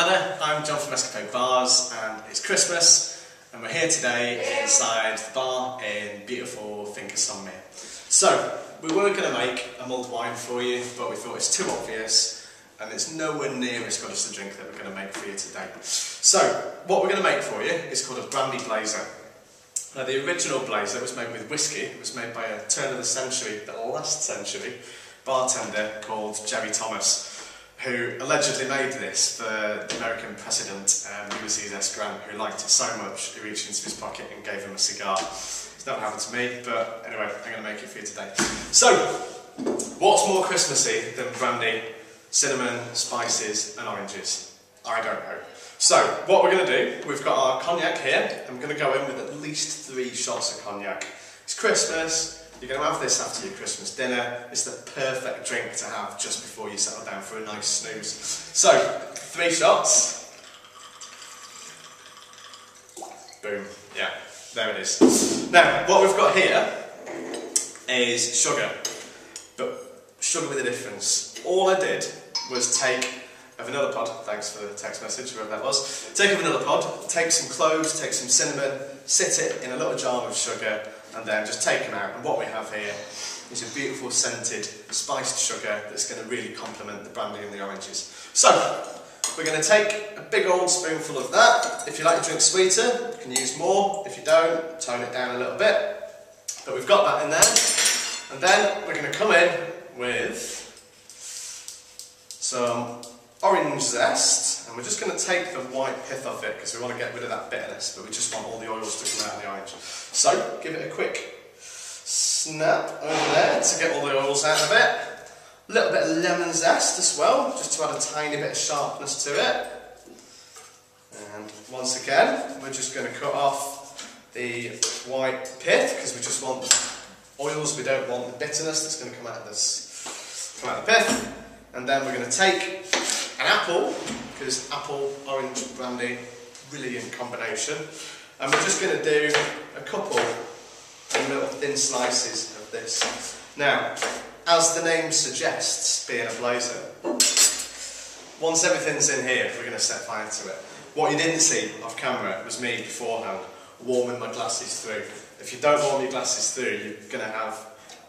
Hi, I'm John from Escapade Bars, and it's Christmas, and we're here today inside the bar in beautiful Finca Son Mir. So, we were going to make a mulled wine for you, but we thought it's too obvious, and it's nowhere near as good as the drink that we're going to make for you today. So, what we're going to make for you is called a Brandy Blazer. Now, the original Blazer was made with whiskey. It was made by a turn of the century, the last century, bartender called Jerry Thomas, who allegedly made this for the American President Ulysses S. Grant, who liked it so much he reached into his pocket and gave him a cigar. It's never happened to me, but anyway, I'm going to make it for you today. So, what's more Christmassy than brandy, cinnamon, spices and oranges? I don't know. So, what we're going to do, we've got our cognac here, and we're going to go in with at least 3 shots of cognac. It's Christmas. You're going to have this after your Christmas dinner. It's the perfect drink to have just before you settle down for a nice snooze. So, 3 shots. Boom. Yeah, there it is. Now, what we've got here is sugar. But sugar with a difference. All I did was take a vanilla pod, thanks for the text message, whoever that was. Take a vanilla pod, take some cloves, take some cinnamon, sit it in a little jar of sugar, and then just take them out. And what we have here is a beautiful scented spiced sugar that's going to really complement the brandy and the oranges. So, we're going to take a big old spoonful of that. If you like your drink sweeter, you can use more. If you don't, tone it down a little bit. But we've got that in there. And then we're going to come in with some orange zest, and we're just going to take the white pith off it because we want to get rid of that bitterness, but we just want all the oils to come out of the orange. So, give it a quick snap over there to get all the oils out of it. A little bit of lemon zest as well, just to add a tiny bit of sharpness to it. And once again, we're just going to cut off the white pith because we just want the oils, we don't want the bitterness that's going to come out of this, come out of the pith. And then we're going to take an apple, because apple, orange, brandy, brilliant combination. And we're just going to do a couple of little thin slices of this. Now, as the name suggests, being a blazer, once everything's in here, we're going to set fire to it. What you didn't see off camera was me beforehand warming my glasses through. If you don't warm your glasses through, you're going to have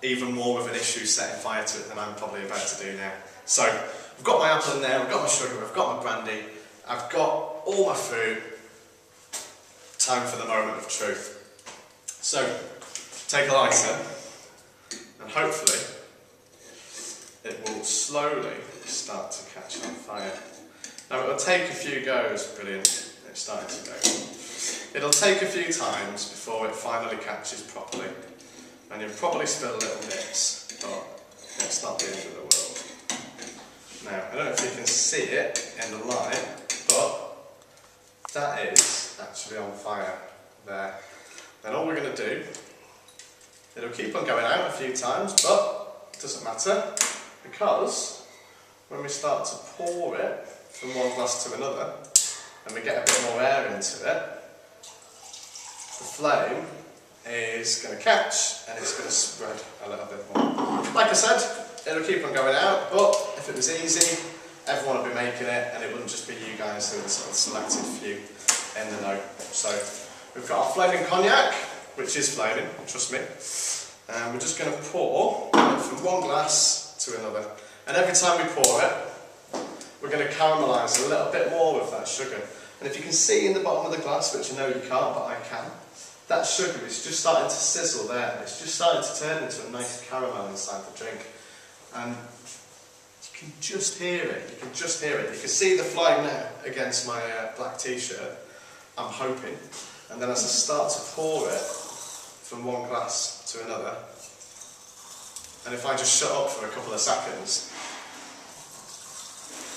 even more of an issue setting fire to it than I'm probably about to do now. So, I've got my apple in there, I've got my sugar, I've got my brandy, I've got all my fruit. Time for the moment of truth. So, take a lighter, and hopefully it will slowly start to catch on fire. Now, it will take a few goes, brilliant, it's starting to go. It'll take a few times before it finally catches properly, and you'll probably spill little bits, but it's not the end of the world. Now, I don't know if you can see it in the light, but that is actually on fire there. Then all we're going to do, it'll keep on going out a few times, but it doesn't matter, because when we start to pour it from one glass to another, and we get a bit more air into it, the flame is going to catch and it's going to spread a little bit more. Like I said, it'll keep on going out, but if it was easy, everyone would be making it and it wouldn't just be you guys who are the sort of selected few in the know. So we've got our flaming cognac, which is flaming, trust me, and we're just going to pour from one glass to another. And every time we pour it, we're going to caramelise a little bit more of that sugar. And if you can see in the bottom of the glass, which I know you can't, but I can, that sugar is just starting to sizzle there. It's just starting to turn into a nice caramel inside the drink. And you can just hear it, you can just hear it. You can see the flame now against my black t-shirt, I'm hoping. And then as I start to pour it from one glass to another, and if I just shut up for a couple of seconds,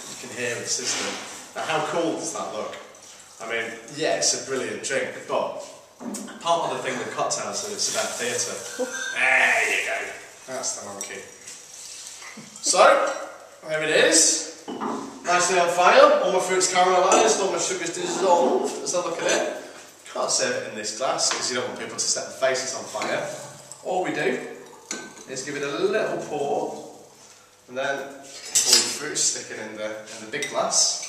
you can hear it sizzling. Now, how cool does that look? I mean, yeah, it's a brilliant drink, but part of the thing with cocktails is it's about theatre. There you go. That's the monkey. So, there it is. Nicely on fire. All my fruit's caramelised, all my sugar's dissolved as I look at it. Can't serve it in this glass because you don't want people to set their faces on fire. All we do is give it a little pour, and then all the fruit sticking in the big glass.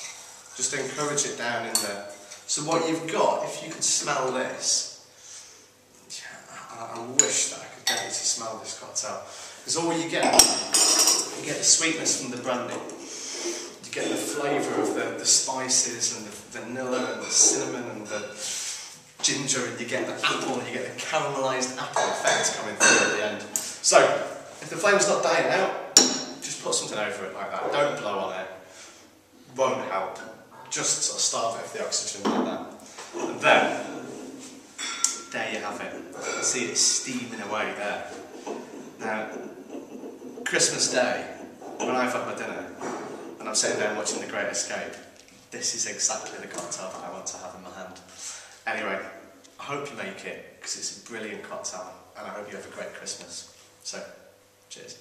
just to encourage it down in there. So what you've got, if you could smell this, I wish that I could get you to smell this cocktail, because all you get the sweetness from the brandy, you get the flavour of the spices and the vanilla and the cinnamon and the ginger, and you get the apple, and you get the caramelised apple effect coming through at the end. So, if the flame's not dying out, just put something over it like that. Don't blow on it. Won't help. Just sort of starve it of the oxygen like that. And then, there you have it. You see it steaming away there. Now, Christmas Day, when I've had my dinner, and I'm sitting there watching The Great Escape, this is exactly the cocktail that I want to have in my hand. Anyway, I hope you make it, because it's a brilliant cocktail, and I hope you have a great Christmas. So, cheers.